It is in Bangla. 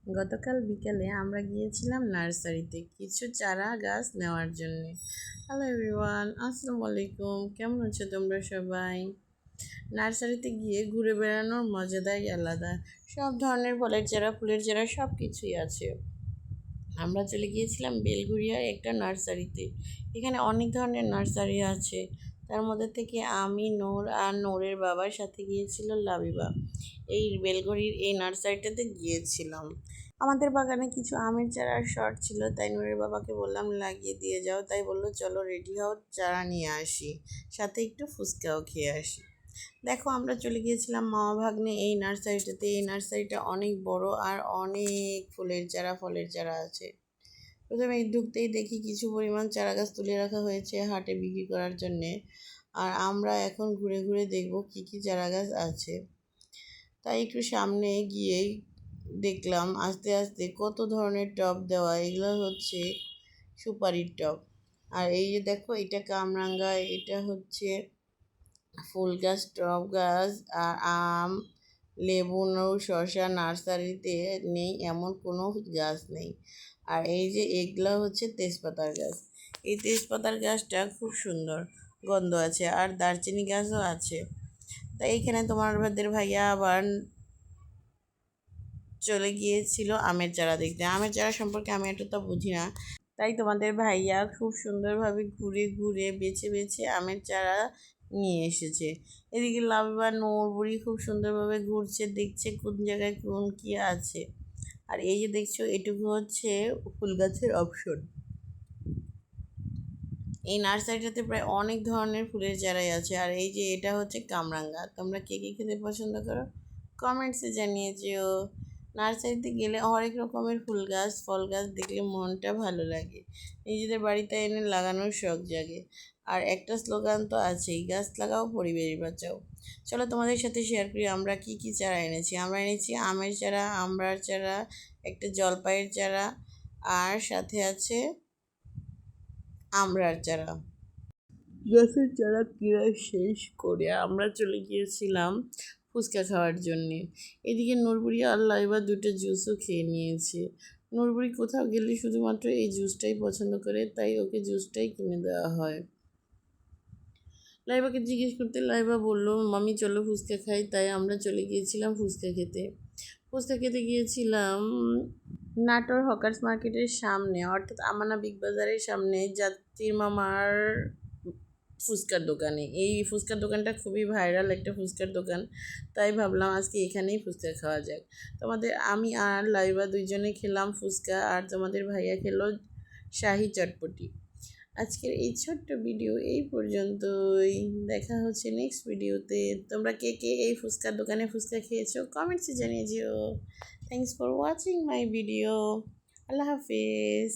গতকাল বিকেলে আমরা গিয়েছিলাম নার্সারিতে কিছু চারা গাছ নেওয়ার জন্য। হ্যালো এভরিওয়ান, আসসালামু আলাইকুম। কেমন আছো তোমরা সবাই? নার্সারিতে গিয়ে ঘুরে বেড়ানোর মজাটাই আলাদা। সব ধরনের ফলের চারা, ফুলের চারা সব কিছুই আছে। আমরা চলে গিয়েছিলাম বেলঘরিয়ার একটা নার্সারিতে। এখানে অনেক ধরনের নার্সারি আছে। তার মধ্যে থেকে আমি, নূর আর নূরের বাবার সাথে গিয়েছিল লাবিবা। এই বেলঘড়ির এই নার্সারিটাতে গিয়েছিলাম। আমাদের বাগানে কিছু আমের চারার শর্ট ছিল, তাই নূরের বাবাকে বললাম লাগিয়ে দিয়ে যাও। তাই বললো চলো রেডি হও, চারা নিয়ে আসি, সাথে একটু ফুচকাও খেয়ে আসি। দেখো আমরা চলে গিয়েছিলাম মামা ভাগ্নে এই নার্সারিটাতে। এই নার্সারিটা অনেক বড় আর অনেক ফুলের চারা, ফলের চারা আছে। প্রথমে ঢুকতেই দেখি কিছু পরিমাণ চারা গাছ তুলে রাখা হয়েছে হাটে বিক্রি করার জন্যে। আর আমরা এখন ঘুরে ঘুরে দেখব কি কি চারা গাছ আছে। তাই একটু সামনে গিয়েই দেখলাম আস্তে আস্তে কত ধরনের টব দেওয়া। এগুলো হচ্ছে সুপারির টব। আর এই যে দেখো, এটা কামরাঙ্গা, এটা হচ্ছে ফুল গাছ, টব গাছ আর আম, লেবু, শসা নার্সারিতে নেই এমন কোনো গাছ নেই। আর এই যে এগুলো হচ্ছে তেজপাতার গাছ। এই তেজপাতার গাছটা খুব সুন্দর, গন্ধ আছে। আর দারচিনি গাছও আছে। তাই এইখানে তোমাদের ভাইয়া আবার চলে গিয়েছিল আমের চারা দেখতে। আমের চারা সম্পর্কে আমি এতটা বুঝি না, তাই তোমাদের ভাইয়া খুব সুন্দরভাবে ঘুরে ঘুরে বেছে বেছে আমের চারা নিয়ে এসেছে। এদিকে লাভবা নূর বুড়ি খুব সুন্দরভাবে ঘুরছে, দেখছে কোন জায়গায় কোন কী আছে। আর এই যে দেখছো, এটুকু হচ্ছে ফুল গাছের অপশন। এই নার্সারিটাতে প্রায় অনেক ধরনের ফুলের চারাই আছে। আর এই যে এটা হচ্ছে কামরাঙ্গা। তোমরা কে কে খেতে পছন্দ করো কমেন্টসে জানিয়ে যেও। নার্সারিতে গেলে অনেক রকমের ফুল গাছ, ফল গাছ দেখলে মনটা ভালো লাগে, নিজেদের বাড়িতে এনে লাগানোর শখ জাগে। আর একটা স্লোগান তো আছেই, গাছ লাগাও পরিবেশ বাঁচাও। চলো তোমাদের সাথে শেয়ার করি আমরা কি কি চারা এনেছি। আমরা এনেছি আমের চারা, আমড়ার চারা, একটা জলপাইয়ের চারা, আর সাথে আছে আমড়ার চারা। গাছের চারা কিনা শেষ করে আমরা চলে গিয়েছিলাম ফুচকা খাওয়ার জন্যে। এদিকে নূরবুড়ি আর লাইবা দুটো জুসও খেয়ে নিয়েছে। নূরবুড়ি কোথাও গেলে শুধুমাত্র এই জুসটাই পছন্দ করে, তাই ওকে জুসটাই কিনে দেওয়া হয়। লাইবাকে জিজ্ঞেস করতে লাইবা বললো মামি চলো ফুচকা খাই। তাই আমরা চলে গিয়েছিলাম ফুচকা খেতে। ফুচকা খেতে গিয়েছিলাম নাটোর হকার্স মার্কেটের সামনে, অর্থাৎ আমানা বিগ বাজারের সামনে জাতির মামার ফুচকার দোকানে। এই ফুচকার দোকানটা খুবই ভাইরাল একটা ফুচকার দোকান, তাই ভাবলাম আজকে এখানেই ফুচকা খাওয়া যাক। আমি আর লাইবা দুইজনে খেলাম ফুচকা, আর তোমাদের ভাইয়া খেলো শাহি চটপটি। আজকের এই ছোট্ট ভিডিও এই পর্যন্তই। দেখা হচ্ছে নেক্সট ভিডিওতে। তোমরা কে কে এই ফুচকার দোকানে ফুচকা খেয়েছো কমেন্টসে জানিয়ে যেও। Thanks for watching my video. Allah Hafiz.